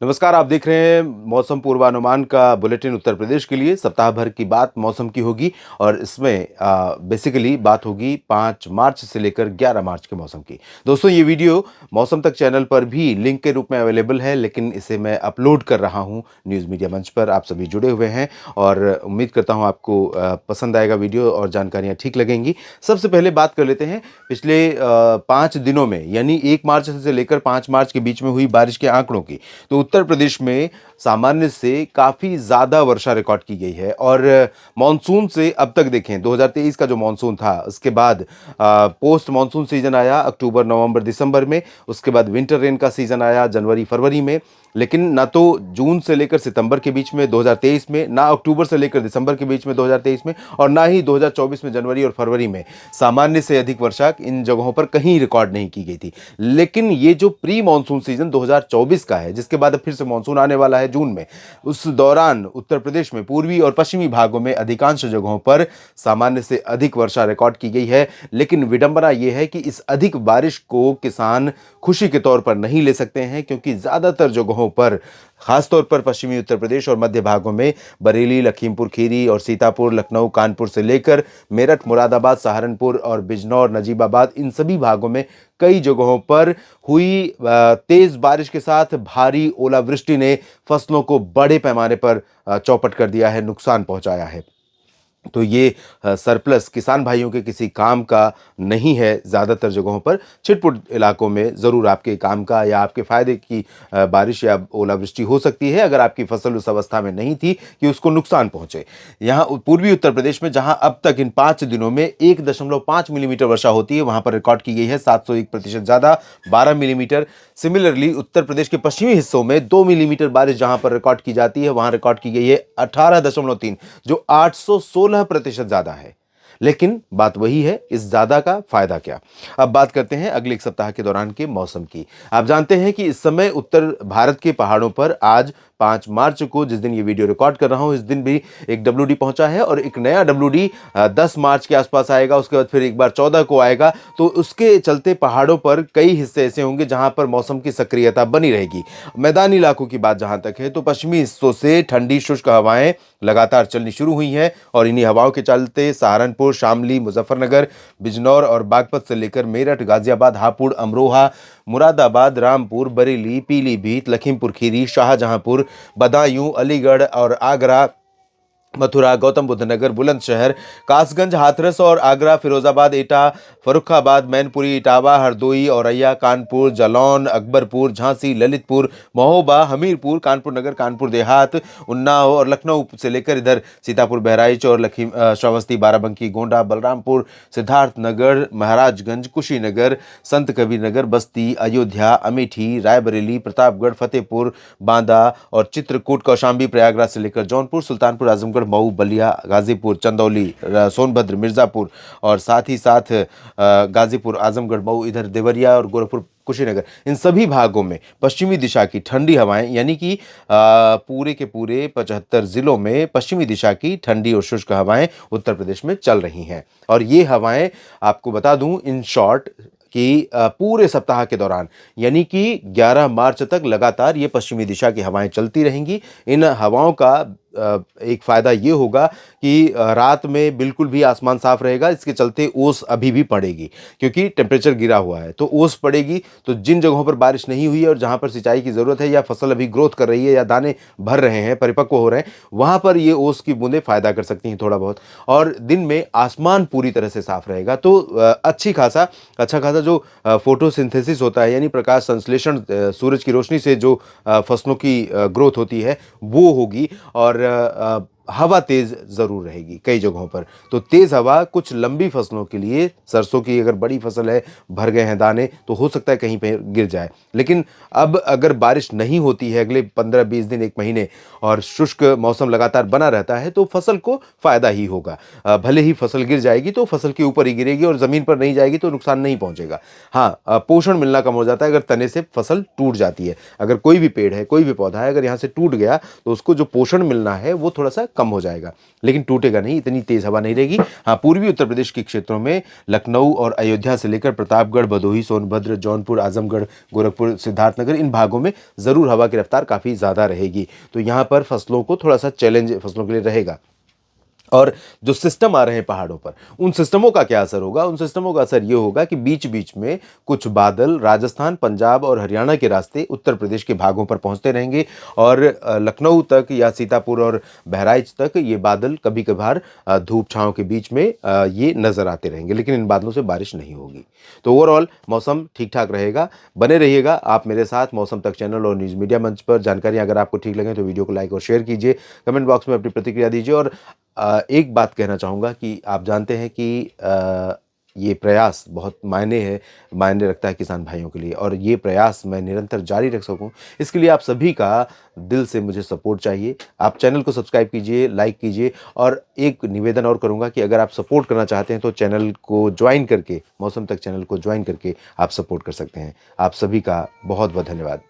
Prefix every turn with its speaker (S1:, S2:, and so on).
S1: नमस्कार, आप देख रहे हैं मौसम पूर्वानुमान का बुलेटिन उत्तर प्रदेश के लिए। सप्ताह भर की बात मौसम की होगी और इसमें बेसिकली बात होगी 5 मार्च से लेकर 11 मार्च के मौसम की। दोस्तों, ये वीडियो मौसम तक चैनल पर भी लिंक के रूप में अवेलेबल है, लेकिन इसे मैं अपलोड कर रहा हूँ न्यूज़ मीडिया मंच पर। आप सभी जुड़े हुए हैं और उम्मीद करता हूँ आपको पसंद आएगा वीडियो और जानकारियाँ ठीक लगेंगी। सबसे पहले बात कर लेते हैं पिछले 5 दिनों में, यानी 1 मार्च से लेकर 5 मार्च के बीच में हुई बारिश के आंकड़ों की। तो उत्तर प्रदेश में सामान्य से काफ़ी ज़्यादा वर्षा रिकॉर्ड की गई है और मॉनसून से अब तक देखें 2023 का जो मॉनसून था, उसके बाद पोस्ट मॉनसून सीजन आया अक्टूबर नवंबर दिसंबर में। उसके बाद विंटर रेन का सीजन आया जनवरी फरवरी में। लेकिन ना तो जून से लेकर सितंबर के बीच में 2023 में, ना अक्टूबर से लेकर दिसंबर के बीच में 2023 में, और ना ही 2024 में जनवरी और फरवरी में सामान्य से अधिक वर्षा इन जगहों पर कहीं रिकॉर्ड नहीं की गई थी। लेकिन ये जो प्री मॉनसून सीजन 2024 का है, जिसके बाद अब फिर से मॉनसून आने वाला है जून में, उस दौरान उत्तर प्रदेश में पूर्वी और पश्चिमी भागों में अधिकांश जगहों पर सामान्य से अधिक वर्षा रिकॉर्ड की गई है। लेकिन विडंबना यह है कि इस अधिक बारिश को किसान खुशी के तौर पर नहीं ले सकते हैं, क्योंकि ज्यादातर जगहों पर, खासतौर पर पश्चिमी उत्तर प्रदेश और मध्य भागों में बरेली, लखीमपुर खीरी और सीतापुर, लखनऊ, कानपुर से लेकर मेरठ, मुरादाबाद, सहारनपुर और बिजनौर, नजीबाबाद, इन सभी भागों में कई जगहों पर हुई तेज बारिश के साथ भारी ओलावृष्टि ने फसलों को बड़े पैमाने पर चौपट कर दिया है, नुकसान पहुंचाया है। तो ये सरप्लस किसान भाइयों के किसी काम का नहीं है। ज़्यादातर जगहों पर छिटपुट इलाकों में ज़रूर आपके काम का या आपके फ़ायदे की बारिश या ओलावृष्टि हो सकती है, अगर आपकी फसल उस अवस्था में नहीं थी कि उसको नुकसान पहुंचे। यहाँ पूर्वी उत्तर प्रदेश में, जहां अब तक इन 5 दिनों में 1.5 मिलीमीटर वर्षा होती है, वहां पर रिकॉर्ड की गई है 701% ज़्यादा, 12 मिलीमीटर। सिमिलरली उत्तर प्रदेश के पश्चिमी हिस्सों में 2 मिलीमीटर बारिश जहां पर रिकॉर्ड की जाती है, वहां रिकॉर्ड की गई है 18.3, जो 816% ज्यादा है। लेकिन बात वही है, इस ज्यादा का फायदा क्या? अब बात करते हैं अगले एक सप्ताह के दौरान के मौसम की। आप जानते हैं कि इस समय उत्तर भारत के पहाड़ों पर आज 5 मार्च को, जिस दिन ये वीडियो रिकॉर्ड कर रहा हूं, इस दिन भी एक डब्ल्यूडी पहुंचा है और एक नया डब्ल्यूडी 10 मार्च के आसपास आएगा। उसके बाद फिर एक बार 14 को आएगा। तो उसके चलते पहाड़ों पर कई हिस्से ऐसे होंगे जहां पर मौसम की सक्रियता बनी रहेगी। मैदानी इलाकों की बात जहां तक है, तो पश्चिमी हिस्सों से ठंडी शुष्क हवाएं लगातार चलनी शुरू हुई हैं और इन्हीं हवाओं के चलते सहारनपुर, शामली, मुजफ्फरनगर, बिजनौर और बागपत से लेकर मेरठ, गाजियाबाद, हापुड़, अमरोहा, मुरादाबाद, रामपुर, बरेली, पीलीभीत, लखीमपुर खीरी, शाहजहांपुर, बदायूं, अलीगढ़ और आगरा, मथुरा, गौतम बुद्ध नगर, बुलंदशहर, कासगंज, हाथरस और आगरा, फिरोजाबाद, एटा, फर्रुखाबाद, मैनपुरी, इटावा, हरदोई, औरैया, कानपुर, जालौन, अकबरपुर, झांसी, ललितपुर, महोबा, हमीरपुर, कानपुर नगर, कानपुर देहात, उन्नाव और लखनऊ से लेकर इधर सीतापुर, बहराइच और श्रावस्ती, बाराबंकी, गोंडा, बलरामपुर, सिद्धार्थनगर, महाराजगंज, कुशीनगर, संत कबीर नगर, बस्ती, अयोध्या, अमेठी, रायबरेली, प्रतापगढ़, फतेहपुर, बांदा और चित्रकूट, कौशांबी, प्रयागराज से लेकर जौनपुर, सुल्तानपुर, आजमगढ़, मऊ, बलिया, गाजीपुर, चंदौली, सोनभद्र, मिर्जापुर और साथ ही साथ गाजीपुर, आजमगढ़, मऊ, इधर देवरिया और गोरखपुर, कुशीनगर, इन सभी भागों में पश्चिमी दिशा की ठंडी हवाएं, यानी कि पूरे के पूरे 75 जिलों में पश्चिमी दिशा की ठंडी और शुष्क हवाएं उत्तर प्रदेश में चल रही हैं। और ये हवाएं, आपको बता दूं इन शॉर्ट, कि पूरे सप्ताह के दौरान, यानी कि 11 मार्च तक लगातार ये पश्चिमी दिशा की हवाएं चलती रहेंगी। इन हवाओं का एक फ़ायदा ये होगा कि रात में बिल्कुल भी आसमान साफ रहेगा। इसके चलते ओस अभी भी पड़ेगी, क्योंकि टेम्परेचर गिरा हुआ है, तो ओस पड़ेगी। तो जिन जगहों पर बारिश नहीं हुई है और जहां पर सिंचाई की ज़रूरत है, या फसल अभी ग्रोथ कर रही है, या दाने भर रहे हैं, परिपक्व हो रहे हैं, वहां पर ये ओस की बूंदें फ़ायदा कर सकती हैं थोड़ा बहुत। और दिन में आसमान पूरी तरह से साफ रहेगा, तो अच्छा खासा जो फोटोसिंथेसिस होता है, यानी प्रकाश संश्लेषण, सूरज की रोशनी से जो फसलों की ग्रोथ होती है, वो होगी। और हवा तेज जरूर रहेगी कई जगहों पर। तो तेज हवा कुछ लंबी फसलों के लिए, सरसों की अगर बड़ी फसल है, भर गए हैं दाने, तो हो सकता है कहीं पे गिर जाए। लेकिन अब अगर बारिश नहीं होती है अगले 15-20 दिन, एक महीने, और शुष्क मौसम लगातार बना रहता है, तो फसल को फायदा ही होगा। भले ही फसल गिर जाएगी तो फसल के ऊपर ही गिरेगी और जमीन पर नहीं जाएगी, तो नुकसान नहीं पहुंचेगा। हाँ, पोषण मिलना कम हो जाता है अगर तने से फसल टूट जाती है। अगर कोई भी पेड़ है, कोई भी पौधा है, अगर यहाँ से टूट गया, तो उसको जो पोषण मिलना है वो थोड़ा सा कम हो जाएगा, लेकिन टूटेगा नहीं, इतनी तेज़ हवा नहीं रहेगी। हाँ, पूर्वी उत्तर प्रदेश के क्षेत्रों में लखनऊ और अयोध्या से लेकर प्रतापगढ़, भदोही, सोनभद्र, जौनपुर, आजमगढ़, गोरखपुर, सिद्धार्थनगर, इन भागों में ज़रूर हवा की रफ्तार काफ़ी ज़्यादा रहेगी। तो यहाँ पर फसलों को थोड़ा-सा चैलेंज फसलों के लिए रहेगा। और जो सिस्टम आ रहे हैं पहाड़ों पर, उन सिस्टमों का क्या असर होगा? उन सिस्टमों का असर ये होगा कि बीच-बीच में कुछ बादल राजस्थान, पंजाब और हरियाणा के रास्ते उत्तर प्रदेश के भागों पर पहुँचते रहेंगे और लखनऊ तक या सीतापुर और बहराइच तक ये बादल कभी-कभार धूप-छाँव के बीच में ये नज़र आते रहेंगे, लेकिन इन बादलों से बारिश नहीं होगी। तो ओवरऑल मौसम ठीक-ठाक रहेगा। बने रहिएगा आप मेरे साथ मौसम तक चैनल और न्यूज़ मीडिया मंच पर। जानकारियाँ अगर आपको ठीक लगें तो वीडियो को लाइक और शेयर कीजिए। कमेंट बॉक्स में अपनी प्रतिक्रिया दीजिए और एक बात कहना चाहूँगा कि आप जानते हैं कि ये प्रयास बहुत मायने रखता है किसान भाइयों के लिए और ये प्रयास मैं निरंतर जारी रख सकूँ, इसके लिए आप सभी का दिल से मुझे सपोर्ट चाहिए। आप चैनल को सब्सक्राइब कीजिए, लाइक कीजिए और एक निवेदन और करूँगा कि अगर आप सपोर्ट करना चाहते हैं तो चैनल को जॉइन करके, मौसम तक चैनल को जॉइन करके आप सपोर्ट कर सकते हैं। आप सभी का बहुत-बहुत धन्यवाद।